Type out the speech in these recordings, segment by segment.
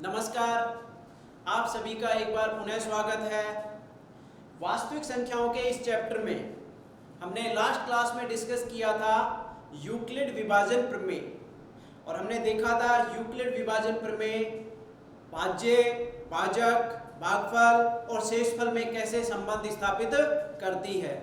नमस्कार, आप सभी का एक बार पुनः स्वागत है। वास्तविक संख्याओं के इस चैप्टर में हमने लास्ट क्लास में डिस्कस किया था यूक्लिड विभाजन प्रमेय और हमने देखा था यूक्लिड विभाजन प्रमेय भाज्य, भाजक, भागफल और शेषफल में कैसे संबंध स्थापित करती है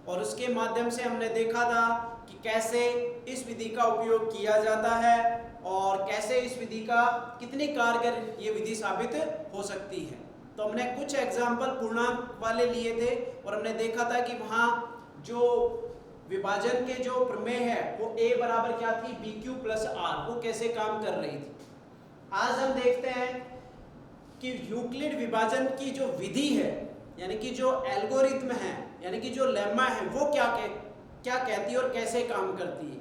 और उसके माध्यम से हमने देखा था कि कैसे इस विधि का उपयोग किया जाता है और कैसे इस विधि का कितनी कारगर ये विधि साबित हो सकती है। तो हमने कुछ एग्जाम्पल पूर्णांक वाले लिए थे और हमने देखा था कि वहाँ जो विभाजन के जो प्रमेय है वो a बराबर क्या थी BQ प्लस R, वो कैसे काम कर रही थी। आज हम देखते हैं कि यूक्लिड विभाजन की जो विधि है यानी कि जो एल्गोरिथम है यानी कि जो लेम्मा है वो क्या कहती है और कैसे काम करती है।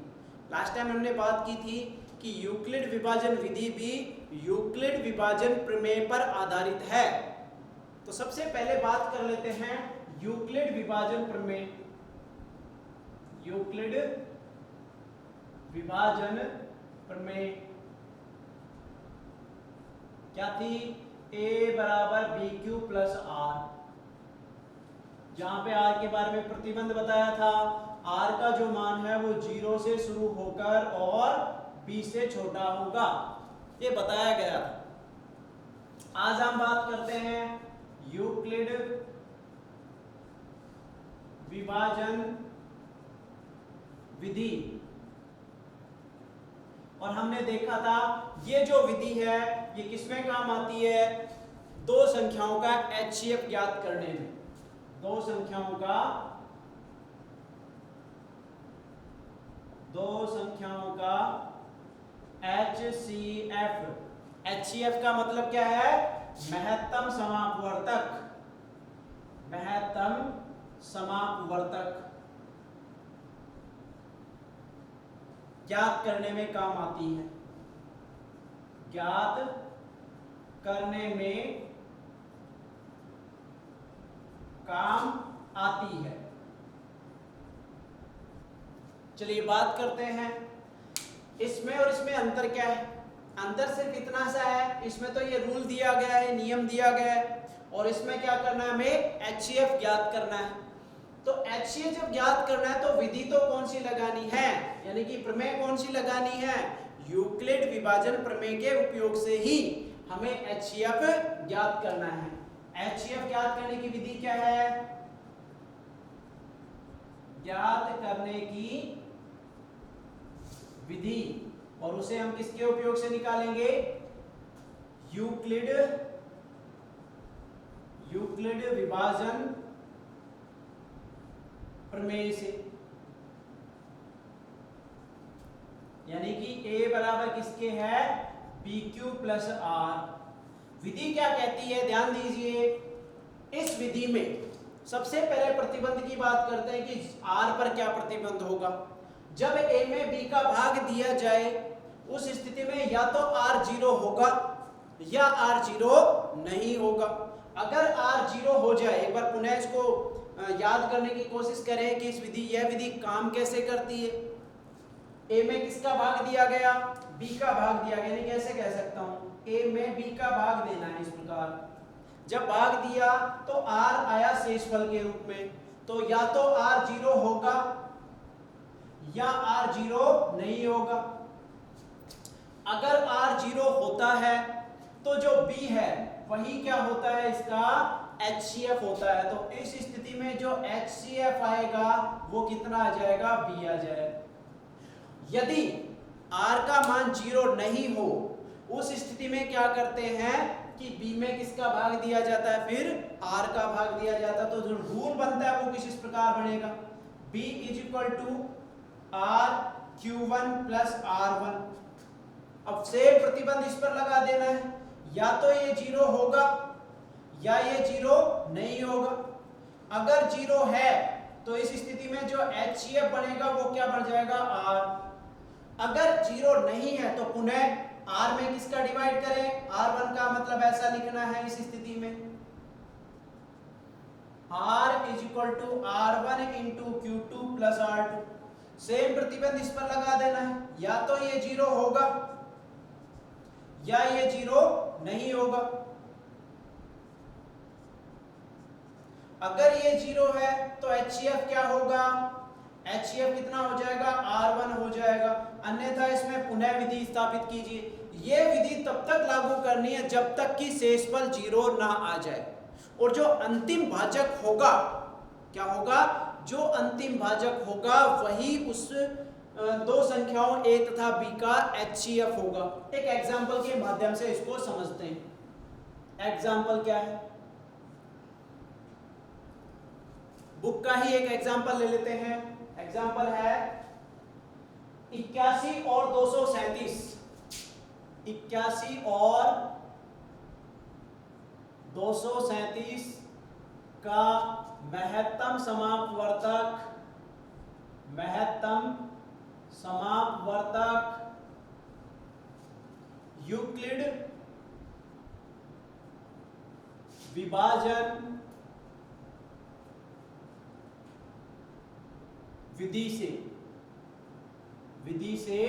लास्ट टाइम हमने बात की थी कि यूक्लिड विभाजन विधि भी यूक्लिड विभाजन प्रमेय पर आधारित है। तो सबसे पहले बात कर लेते हैं यूक्लिड विभाजन प्रमेय। यूक्लिड विभाजन प्रमेय क्या थी? a बराबर BQ प्लस R, जहां पे R के बारे में प्रतिबंध बताया था। R का जो मान है वो 0 से शुरू होकर और B से छोटा होगा, ये बताया गया था। आज हम बात करते हैं यूक्लिड विभाजन विधि और हमने देखा था ये जो विधि है ये किसमें काम आती है? दो संख्याओं का HCF ज्ञात करने में। दो संख्याओं का HCF। HCF का मतलब क्या है? महत्तम समापवर्तक। महत्तम समापवर्तक ज्ञात करने में काम आती है। ज्ञात करने में काम आती है। चलिए बात करते हैं इसमें और इसमें अंतर क्या है। अंतर सिर्फ इतना सा है, इसमें तो ये रूल दिया गया है, नियम दिया गया है और इसमें क्या करना है? हमें HCF ज्ञात करना है। तो HCF जब ज्ञात करना है तो विधि तो कौन सी लगानी है, यानी कि प्रमेय कौन सी लगानी है? यूक्लिड विभाजन प्रमेय के उपयोग से ही हमें HCF ज्ञात करना है। HCF ज्ञात करने की विधि क्या है? ज्ञात करने की विधि, और उसे हम किसके उपयोग से निकालेंगे? यूक्लिड विभाजन प्रमेय से। यानी कि a बराबर किसके है? BQ plus R। विधि क्या कहती है? ध्यान दीजिए, इस विधि में सबसे पहले प्रतिबंध की बात करते हैं कि R पर क्या प्रतिबंध होगा। जब a में b का भाग दिया जाए उस स्थिति में या तो R 0 होगा या R 0 नहीं होगा। अगर R 0 हो जाए, एक बार पुनः इसको याद करने की कोशिश करें कि यह विधि काम कैसे करती है। a में किसका भाग दिया गया? b का भाग दिया गया, यानी कैसे कह सकता हूं? a में b का भाग देना है। इस प्रकार जब भाग दिया तो r आया शेषफल के रूप में, तो या तो r 0 होगा या r 0 नहीं होगा। अगर r 0 होता है तो जो b है वही क्या होता है? इसका HCF होता है। तो इस स्थिति में जो HCF आएगा वो कितना आ जाएगा? B आ जाएगा। यदि R का मान 0 नहीं हो उस स्थिति में क्या करते हैं कि B में किसका भाग दिया जाता है? फिर R का भाग दिया जाता है। तो जो रूल बनता है वो किस प्रकार बनेगा? B = RQ1 plus R1। अब से प्रतिबंध इस पर लगा देना है, या तो ये 0 होगा या ये 0 नहीं होगा। अगर 0 है तो इस स्थिति में जो HCF बनेगा वो क्या बन जाएगा? R। अगर 0 नहीं है तो पुनः R में किसका डिवाइड करें? R1 का, मतलब ऐसा लिखना है इस स्थिति में R = R1 × Q2 plus R2। Same प्रतिबंध इस पर लगा देना है, या तो ये 0 होगा या ये 0 नहीं होगा। अगर ये 0 है तो HCF क्या होगा, HCF कितना हो जाएगा, R1 हो जाएगा। अन्यथा इसमें पुनः विधि स्थापित कीजिए। ये विधि तब तक लागू करनी है जब तक कि शेषफल 0 ना आ जाए। और जो अंतिम भाजक होगा, क्या होगा, जो अंतिम भाजक होगा वही उस दो संख्याओं A तथा B का HCF होगा। एक एग्जाम्पल के माध्यम से इसको समझते हैं। एग्जाम्पल क्या है, बुक का ही एक एग्जाम्पल ले लेते हैं। एग्जाम्पल है 81 और 237। 81 और 237 का महत्तम समापवर्तक यूक्लिड विभाजन विधि से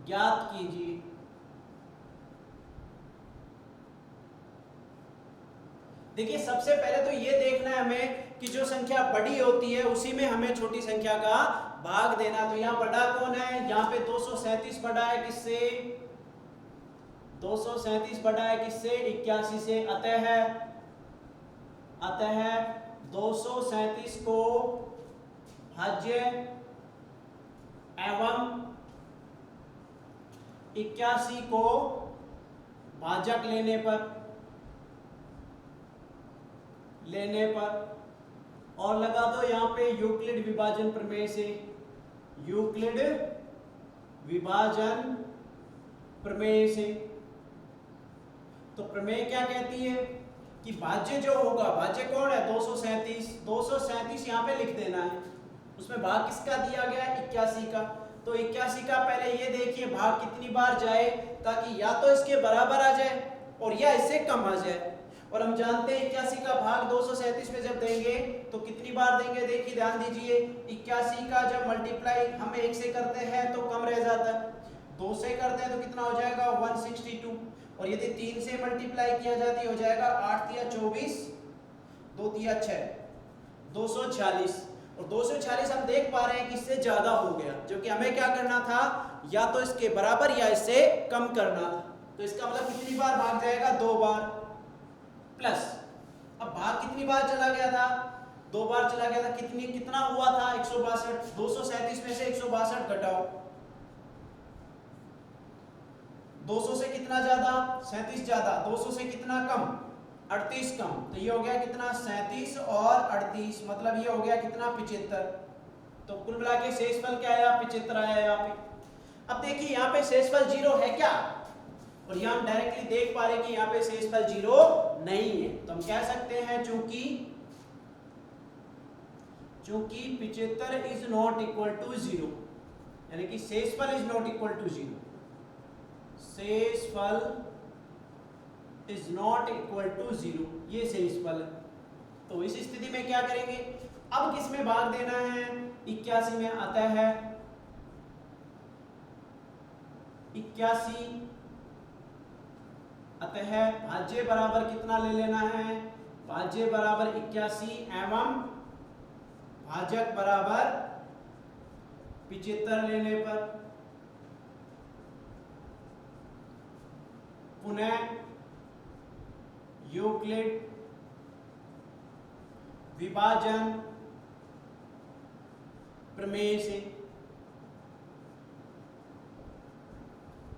ज्ञात कीजिए। देखिए, सबसे पहले तो ये देखना है हमें कि जो संख्या बड़ी होती है उसी में हमें छोटी संख्या का भाग देना। तो यहाँ बड़ा कौन है, यहाँ पे 237 बड़ा है किससे, 237 बड़ा है किससे, 81 से। अतः 237 को भाज्य एवं 81 को भाजक लेने पर और लगा दो यहाँ पे यूक्लिड विभाजन प्रमेय से। यूक्लिड विभाजन प्रमेय से तो प्रमेय क्या कहती है कि भाज्य जो होगा, भाज्य कौन है, 237 यहाँ पे लिख देना है। उसमें भाग किसका दिया गया है, 81 का। तो 81 का पहले ये देखिए भाग कितनी बार जाए, ताकि या तो इसके बराबर आ जाए और या इससे कम आ जाए। और हम जानते हैं 81 का भाग 237 में जब देंगे तो कितनी बार देंगे, देखिए ध्यान दीजिए। 81 का जब मल्टीप्लाई हम 1 से करते हैं तो कम रह जाता है, 2 से करते हैं तो कितना हो जाएगा, 162। और यदि 3 से मल्टीप्लाई किया जाती हो जाएगा 8 तिया 24, 2 तिया 6, 246। और 246 हम देख पा रहे हैं कि इससे ज्यादा हो गया, जो कि हमें क्या करना था, या तो इसके बराबर या इससे कम करना था। तो इसका मतलब कितनी बार भाग जाएगा, 2 बार। प्लस अब भाग कितनी बार चला गया था, 2 बार चला गया था। कितना हुआ था, 162। 237 में से 162 घटाओ, 200 से कितना ज्यादा, 37 ज्यादा, 200 से कितना कम, 38 कम। तो ये हो गया कितना, 37 और 38, मतलब ये हो गया कितना, 75। तो कुल मिला के शेषफल क्या आया, 75 आया यहाँ पे। अब देखिए यहाँ पे शेषफल 0 है क्या, और यहाँ हम डायरेक्टली देख पा रहे हैं कि यहाँ पे शेषफल 0 नहीं है। तो हम कह सकते हैं चूंकि 75 इज नॉट इक्वल टू 0, यानी कि शेषफल इज नॉट इक्वल टू 0। शेषफल इज नॉट इक्वल टू 0, ये शेषफल है। तो इस स्थिति में क्या करेंगे, अब किस में भाग देना है, 81 में। आता है 81, अतः भाज्य बराबर कितना ले लेना है, भाज्य बराबर 81 एवं भाजक बराबर 75 लेने पर पुनः यूक्लिड विभाजन प्रमेय से।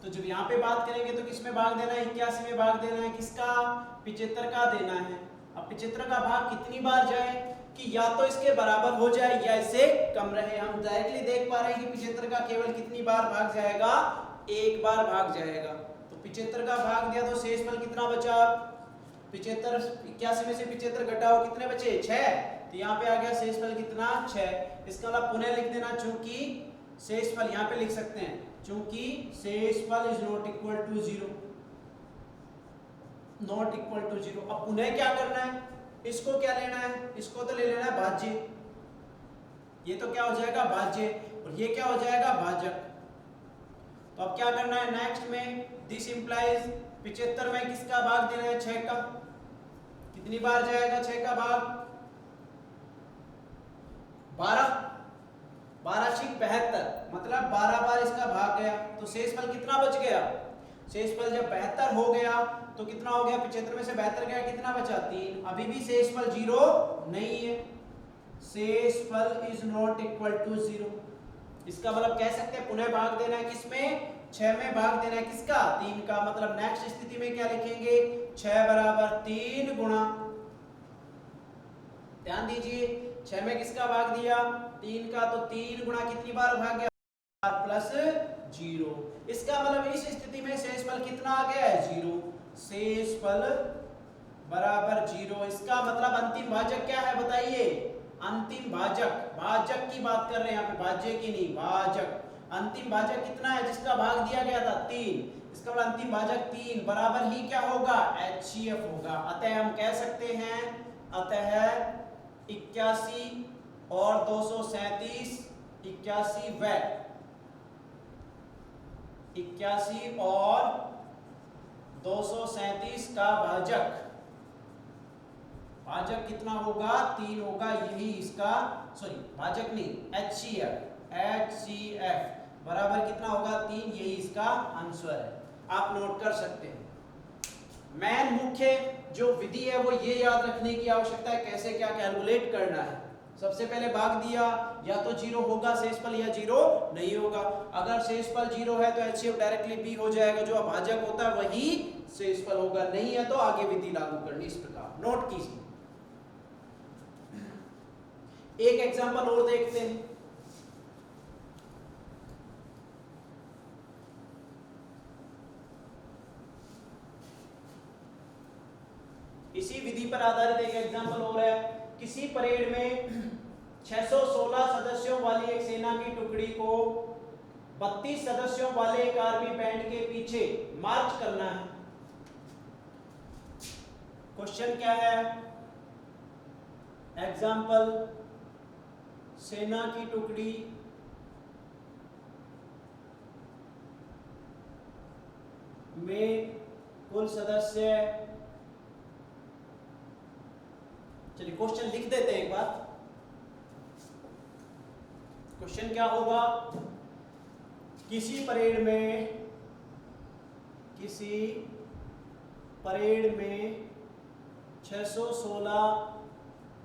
तो जब यहां पे बात करेंगे तो किस में भाग देना है, 81 में भाग देना है, किसका, 75 का देना है। अब 75 का भाग कितनी बार जाए कि या तो इसके बराबर हो जाए या इससे कम रहे। हम डायरेक्टली देख पा रहे हैं कि 75 का केवल कितनी बार भाग जाएगा, एक बार भाग जाएगा। तो 75 का भाग दिया तो शेषफल कितना बचा, 75, 81 में से 75 घटाओ, कितने बचे, 6। तो यहाँ पे आ गया शेषफल कितना, 6। इसका मतलब पुनः लिख देना, चूंकि शेषफल यहाँ पे लिख सकते हैं, चूंकि शेषफल is not equal to 0, not equal to 0। अब पुनः क्या करना है, इसको क्या लेना है, इसको तो ले लेना है भाज्य। ये तो क्या हो जाएगा, भाज्य, और ये क्या हो जाएगा, भाजक। तो अब क्या करना है नेक्स्ट में, दिस इंप्लाइज 75 में किसका भाग देना है, 6 का। कितनी बार जाएगा 6 का भाग, 12, 12 छिक 72, मतलब 12 बार इसका भाग गया। तो शेषफल कितना बच गया, शेषफल जब 72 हो गया तो कितना हो गया, 75 में से 72 गया, कितना बचा, 3। अभी भी शेषफल 0 नहीं है, शेषफल इज नॉट इक्वल टू 0। इसका मतलब कह सकते हैं पुनः भाग देना है किसमें, 6 में भाग देना है किसका, 3 का। मतलब नेक्स्ट स्थिति में क्या लिखेंगे, 6 बराबर 3 गुणा, ध्यान दीजिए 6 में किसका भाग दिया, 3 का, तो 3 गुणा कितनी बार भाग गया, प्लस 0। इसका मतलब इस स्थिति में शेषफल कितना आ गया है, 0। शेषफल बराबर 0। इसका मतलब अंतिम भाजक क्या है बताइए, अंतिम भाजक, भाजक की बात कर रहे हैं यहाँ पे, भाज्य की नहीं, भाजक। अंतिम भाजक कितना है जिसका भाग दिया गया था, 3। इसका मतलब अंतिम भाजक 3 बराबर ही क्या होगा, HCF होगा। अतः हम कह सकते हैं, अतः 81 और 237, 81 व 81 और 237 का भाजक, भाजक कितना होगा, 3 होगा। यही इसका, सॉरी भाजक नहीं, HCF बराबर कितना होगा, 3। यही इसका आंसर है, आप नोट कर सकते हैं। मेन मुख्य जो विधि है वो ये याद रखने की आवश्यकता है, कैसे क्या कैलकुलेट करना है। सबसे पहले भाग दिया, या तो 0 होगा शेषफल या 0 नहीं होगा। अगर शेषफल 0 है तो HCF डायरेक्टली B हो जाएगा, जो अभाजक होता है वही शेषफल होगा। नहीं है तो आगे विधि लागू करनी, इस प्रकार नोट कीजिए। एक एग्जांपल और देखते हैं। इसी विधि पर आधारित एक एग्जांपल और है। किसी परेड में 616 सदस्यों वाली एक सेना की टुकड़ी को 32 सदस्यों वाले एक आर्मी बैंड के पीछे मार्च करना है। क्वेश्चन क्या है, एग्जांपल, सेना की टुकड़ी में कुल सदस्य, चलिए क्वेश्चन लिख देते हैं एक बार। क्वेश्चन क्या होगा, किसी परेड में 616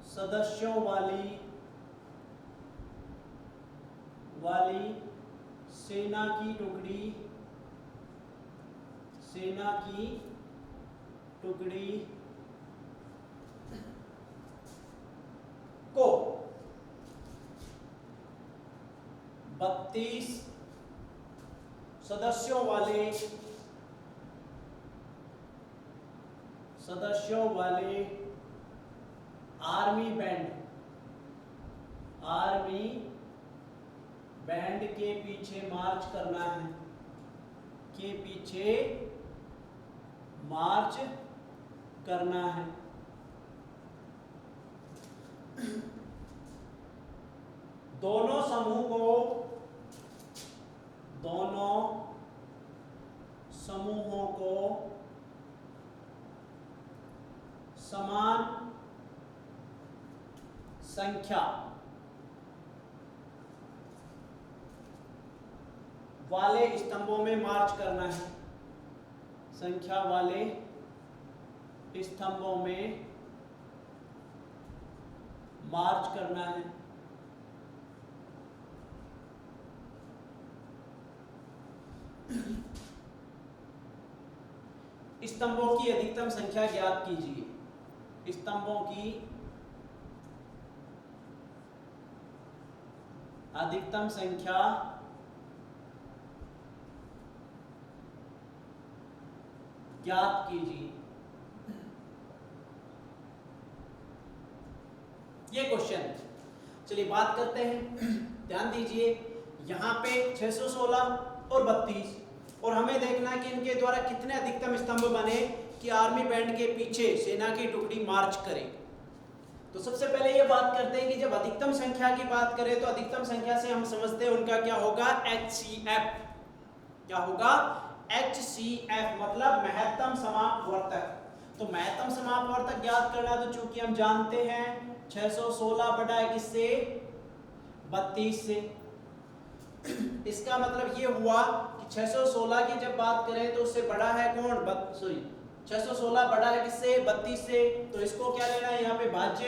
सदस्यों वाली सेना की टुकड़ी को 32 सदस्यों वाले आर्मी बैंड के पीछे मार्च करना है, दोनों समूहों को समान संख्या वाले स्तंभों में मार्च करना है, संख्या वाले स्तंभों में मार्च करना है। स्तंभों की अधिकतम संख्या ज्ञात कीजिए। स्तंभों की अधिकतम संख्या ज्ञात कीजिए। ये क्वेश्चन, चलिए बात करते हैं। ध्यान दीजिए, यहाँ पे 616 और 32, और हमें देखना है कि इनके द्वारा कितने अधिकतम स्तंभ बने कि आर्मी बैंड के पीछे सेना की टुकड़ी मार्च करे। तो सबसे पहले ये बात करते हैं कि जब अधिकतम संख्या की बात करें तो अधिकतम संख्या से हम समझते हैं उनका क्या होगा, HCF। क्या होगा? HCF मतलब महत्तम समापवर्तक। तो महत्तम समापवर्तक ज्ञात करना, तो चूंकि हम जानते हैं 616 बटा है किससे? 32 से। इसका मतलब ये हुआ कि 616 की जब बात करें तो उससे बड़ा है कौन? 616 बड़ा है किससे? 32 से। तो इसको क्या लेना है यहाँ पे? भाज्य।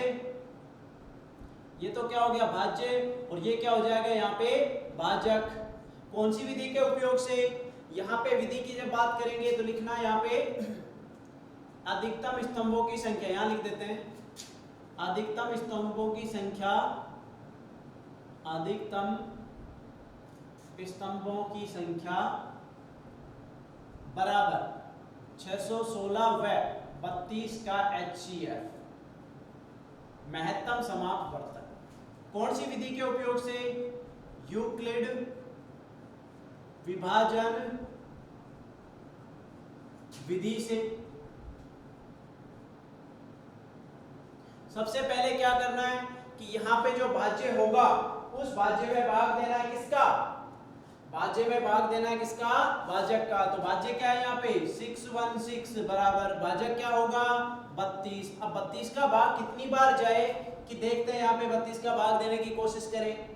ये तो क्या हो गया? भाज्य। और ये क्या हो जाएगा यहाँ पे? भाजक। कौन सी विधि के उपयोग से? यहाँ पे विधि की जब बात करेंगे तो लिखना यहाँ पे अधिकतम स्तंभों की संख्या, यहाँ लिख देते हैं अधिकतम स्तंभों की संख्या, अधिकतम स्तंभों की संख्या बराबर 616 व 32 का HCF महत्तम समापवर्तक। कौन सी विधि के उपयोग से? यूक्लिड विभाजन विधि से। सबसे पहले क्या करना है कि यहाँ पे जो भाज्य होगा उस भाज्य में भाग देना है किसका? भाज्य में भाग देना है किसका? भाजक का। तो भाज्य क्या है यहाँ पे? 616 बराबर भाजक क्या होगा? 32। अब 32 का भाग कितनी बार जाए कि देखते हैं यहाँ पे 32 का भाग देने की कोशिश करें।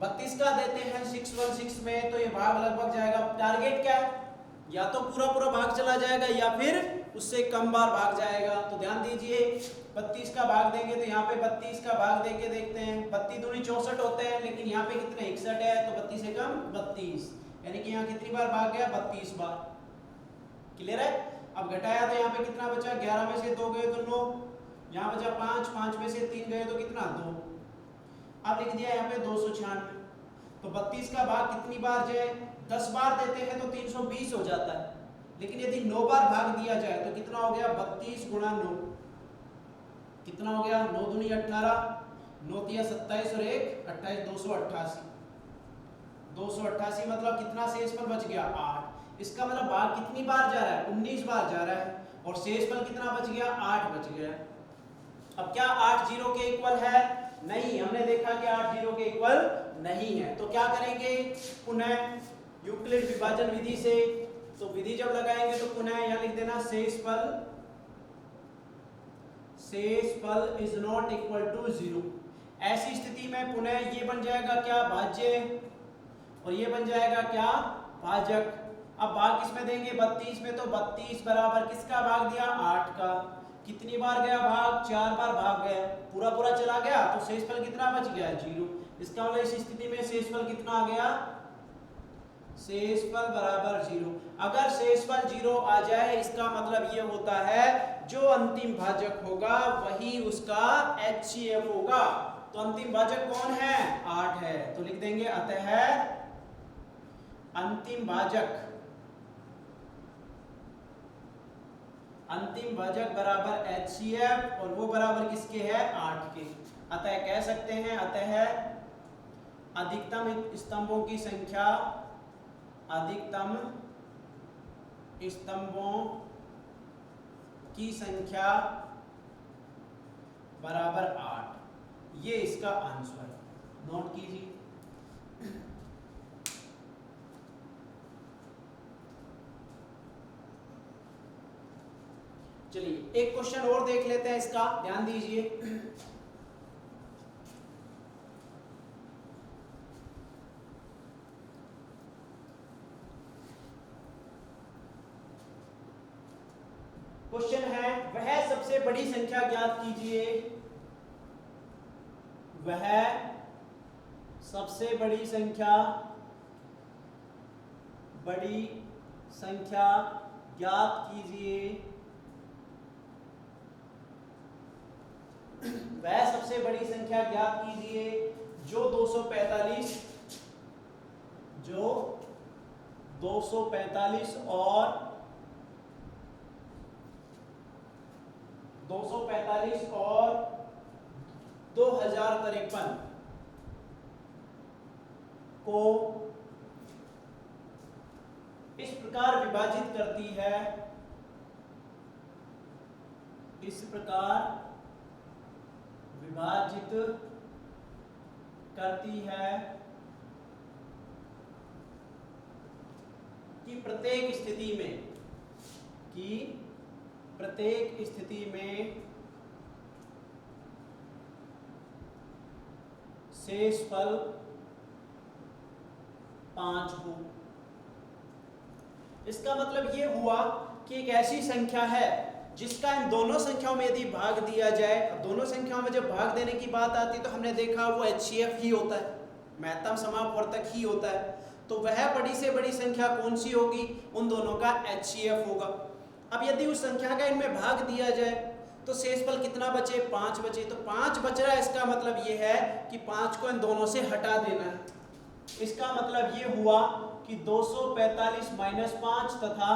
32 का देते हैं 616 में तो ये भाग लगभग जाएगा। टारगेट क्या है? या तो पूरा पूरा भाग चला जाएगा या फिर उससे कम बार भाग जाएगा। तो ध्यान दीजिए 32 का भाग देंगे तो यहाँ पे 32 का भाग देके देखते हैं। 32 दूनी 64 होते हैं, लेकिन यहाँ पे कितने? 61 है, तो 32 से कम 32, यानी कि यहाँ कितनी बार भाग गया? 32 बार। क्लियर है? अब घटाया तो यहाँ पे कितना बचा? 11 में से 2 गए तो 9, यहाँ बचा 5, 5 में से 3 गए तो कितना? 2। अब लिख दिया यहाँ पे 296। तो 32 का भाग कितनी बार जाए? 10 बार देते हैं तो 320 हो जाता है, लेकिन यदि 9 बार भाग दिया जाए तो कितना हो गया? 32 गुणा 9 कितना हो गया? 9 दूनी 18, 9 तिया 27 और 1 28, 288। 288 मतलब कितना शेषफल बच गया? 8। इसका मतलब भाग कितनी बार जा रहा है? 19 बार जा रहा है, और शेषफल कितना बच गया? 8 बच गया। अब क्या 8 0 के इक्वल है? नहीं, हमने देखा कि 8 0 के इक्वल नहीं है। तो क्या करेंगे? पुनः यूक्लिड विभाजन विधि से। तो विधि जब लगाएंगे तो पुनः यहाँ लिख देना शेषफल इज नॉट इक्वल टू 0। ऐसी स्थिति में पुनः ये बन जाएगा क्या? भाज्य, और ये बन जाएगा क्या? भाजक। अब भाग किसमें देंगे? 32 में। तो 32 बराबर किसका भाग दिया? 8 का। कितनी बार गया भाग? 4 बार भाग गया, पूरा पूरा चला गया, तो शेषफल कितना बच गया? 0। इसका मतलब इस स्थिति में शेषफल कितना आ गया? शेषफल बराबर 0। अगर शेषफल 0 आ जाए इसका मतलब ये होता है जो अंतिम भाजक होगा वही उसका HCF होगा। तो अंतिम भाजक कौन है? 8 है। तो लिख देंगे अतः अंतिम भाजक बराबर HCF, और वो बराबर किसके है? 8 के। अतः कह सकते हैं अतः अधिकतम स्तंभों की संख्या, अधिकतम स्तंभों की संख्या बराबर 8। ये इसका आंसर नोट कीजिए। चलिए एक क्वेश्चन और देख लेते हैं इसका, ध्यान दीजिए। क्वेश्चन है वह सबसे बड़ी संख्या ज्ञात कीजिए। वह सबसे बड़ी संख्या ज्ञात कीजिए। वह सबसे बड़ी संख्या ज्ञात कीजिए जो 245 और 2053 को इस प्रकार विभाजित करती है, इस प्रकार विभाजित करती है कि प्रत्येक स्थिति में शेषफल 5 हो। इसका मतलब ये हुआ कि एक ऐसी संख्या है जिसका इन दोनों संख्याओं में यदि भाग दिया जाए, अब दोनों संख्याओं में जब भाग देने की बात आती है तो हमने देखा वो HCF ही होता है, महत्तम समापवर्तक ही होता है। तो वह बड़ी से बड़ी संख्या कौन सी होगी? उन दोनों का HCF होगा। अब यदि उस संख्या का इनमें भाग दिया जाए तो शेषफल कितना बचे? 5 बचे। तो 5 बच रहा है, इसका मतलब ये है कि 5 को इन दोनों से हटा देना है। इसका मतलब ये हुआ कि 245 माइनस 5 तथा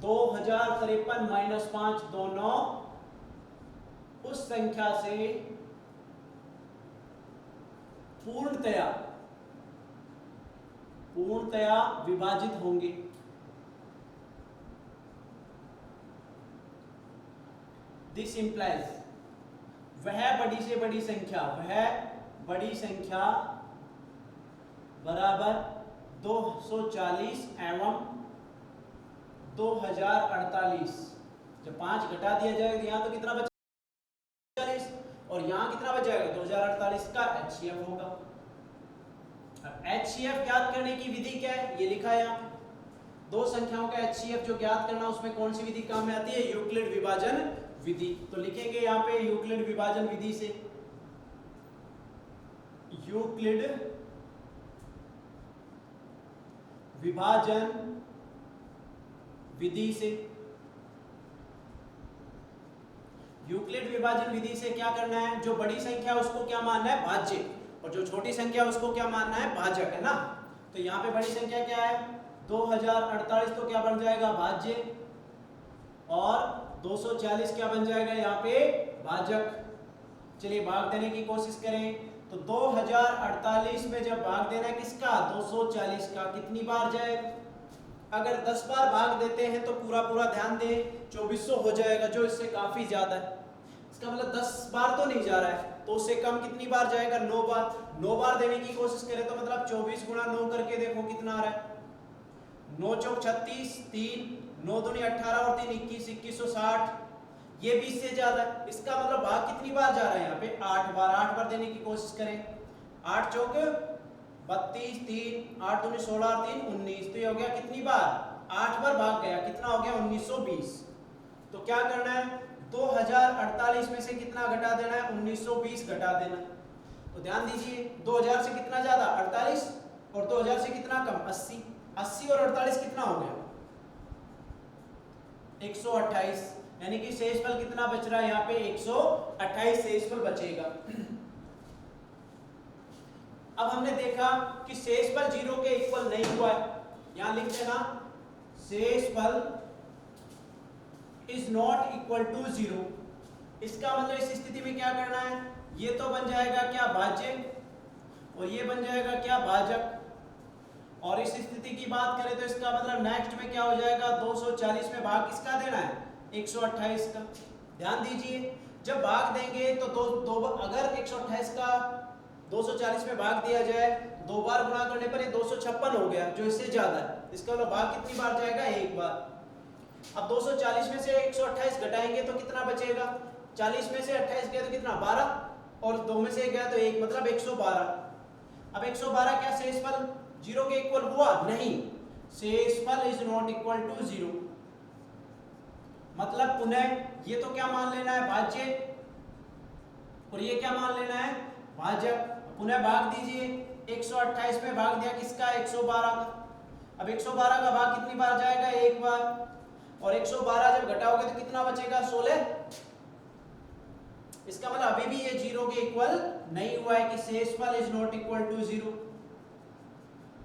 2053 माइनस 5 दोनों उस संख्या से पूर्णतया विभाजित होंगे। दिस इंप्लाइज वह बड़ी से बड़ी संख्या बराबर 240 एवं 2048। जब 5 घटा दिया जाएगा तो यहाँ तो कितना बचा? 40, और यहाँ कितना बच जाएगा? 2048 का HCF होगा। अब HCF ज्ञात करने की विधि क्या है? ये लिखा है यहाँ पे। दो संख्याओं का HCF जो ज्ञात करना, उसमें कौन सी विधि काम में आती है? यूक्लिड विभाजन विधि। तो लिखेंगे यहाँ पे यूक्लिड विभाजन विधि से, यूक्लिड विभाजन विधि से। यूक्लिड विभाजन विधि से क्या करना है? जो बड़ी संख्या उसको क्या मानना है? भाज्य, और जो छोटी संख्या उसको क्या मानना है? भाजक, है ना। तो यहाँ पे बड़ी संख्या क्या है? 2048, तो क्या बन जाएगा? भाज्य, और 240 क्या बन जाएगा? यहाँ पे भाजक। चलिए भाग देने की कोशिश करें। तो 2048 में जब भाग देना है किसका? 240 का, कितनी बार जाए? अगर 10 बार भाग देते हैं तो पूरा ध्यान दें 2400 हो जाएगा, जो इससे काफी ज्यादा है। इसका मतलब 10 बार तो नहीं जा रहा है, तो उससे कम कितनी बार जाएगा? 9 बार। 9 बार देने की कोशिश करें तो मतलब 24 गुणा 9 करके देखो कितना आ रहा है। 9 चौक 36, 3, 9 दूनी 18 और 3 21, 2160। ये 20 से ज्यादा है। इसका मतलब भाग कितनी बार जा रहा है? यहाँ पे 8 बार। 8 बार देने की कोशिश करें। 8 चौक 32, 3, 8 दूनी 16 और 3 19। तो ये हो गया कितनी बार? 8 बार भाग गया। कितना हो गया? 1920। तो क्या करना है? 2048 में से कितना घटा देना है? 1920 घटा देना। तो ध्यान दीजिए, 2000 से कितना ज्यादा? 48, और 2000 से कितना कम? 80। 80 और 48 कितना हो गया? 128। यानी कि शेषफल कितना बच रहा है? यहाँ पे 128 शेषफल बचेगा। अब हमने देखा कि शेषफल 0 के इक्वल नहीं हुआ है। यहां लिख देना शेषफल इज नॉट इक्वल टू 0। इसका मतलब इस स्थिति में क्या करना है? ये तो बन जाएगा क्या? भाज्य, और ये बन जाएगा क्या? भाजक। और इस स्थिति की बात करें तो इसका मतलब नेक्स्ट में क्या हो जाएगा? 240 में भाग किसका देना है? 128 का। ध्यान दीजिए, जब भाग देंगे तो अगर 128 का 240 में भाग दिया जाए, 2 बार गुणा करने पर ये 256 हो गया, जो इससे ज्यादा है। इसका मतलब भाग कितनी बार जाएगा? 1 बार। अब 240 में से 128 घटाएंगे तो कितना बचेगा? 40 में से 28 गया तो कितना? 12, और 2 में से 1 गया तो 1, मतलब 112। अब 112 क्या शेषफल 0 के इक्वल हुआ? नहीं, शेषफल इज नॉट इक्वल टू 0। मतलब पुनः ये तो क्या मान लेना है? भाज्य, और ये क्या मान लेना है? भाजक। पुनः भाग दीजिए, 128 में भाग दिया किसका? 112 का। अब 112 का भाग कितनी बार जाएगा? 1 बार, और 112 जब घटाओगे तो कितना बचेगा? 16। इसका मतलब अभी भी ये 0 के इक्वल नहीं हुआ है कि शेषफल इज नॉट इक्वल टू 0।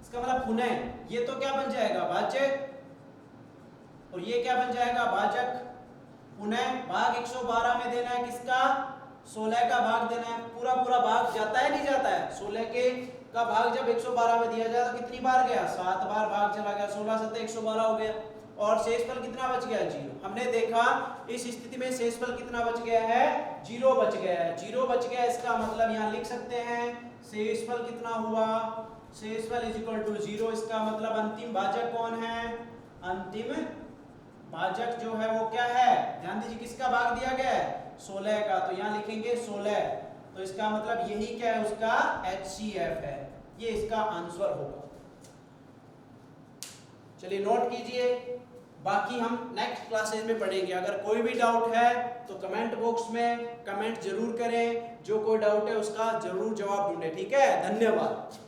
इसका मतलब पुनः ये तो क्या बन जाएगा? भाज्य, और ये क्या बन जाएगा? भाजक। पुनः भाग 112 में देना है किसका? 16 का भाग देना है। पूरा भाग जाता है नहीं जाता है? 16 के का भाग जब 112 में दिया जाए तो कितनी बार गया? 7 बार भाग चला गया। 16 7 112 हो गया, और शेषफल कितना बच गया? 0। हमने देखा इस स्थिति में शेषफल कितना बच गया है? 0 बच गया है। 0 बच गया, इसका मतलब यहाँ लिख सकते हैं शेषफल कितना हुआ? शेषफल इज इक्वल टू 0। इसका मतलब अंतिम भाजक कौन है? अंतिम भाजक जो है वो क्या है? ध्यान दीजिए किसका भाग दिया गया है? 16 का। तो यहाँ लिखेंगे 16। तो इसका मतलब यही क्या है? उसका HCF है। ये इसका आंसर होगा। चलिए नोट कीजिए, बाकी हम नेक्स्ट क्लासेस में पढ़ेंगे। अगर कोई भी डाउट है तो कमेंट बॉक्स में कमेंट जरूर करें। जो कोई डाउट है उसका जरूर जवाब ढूंढे। ठीक है, धन्यवाद।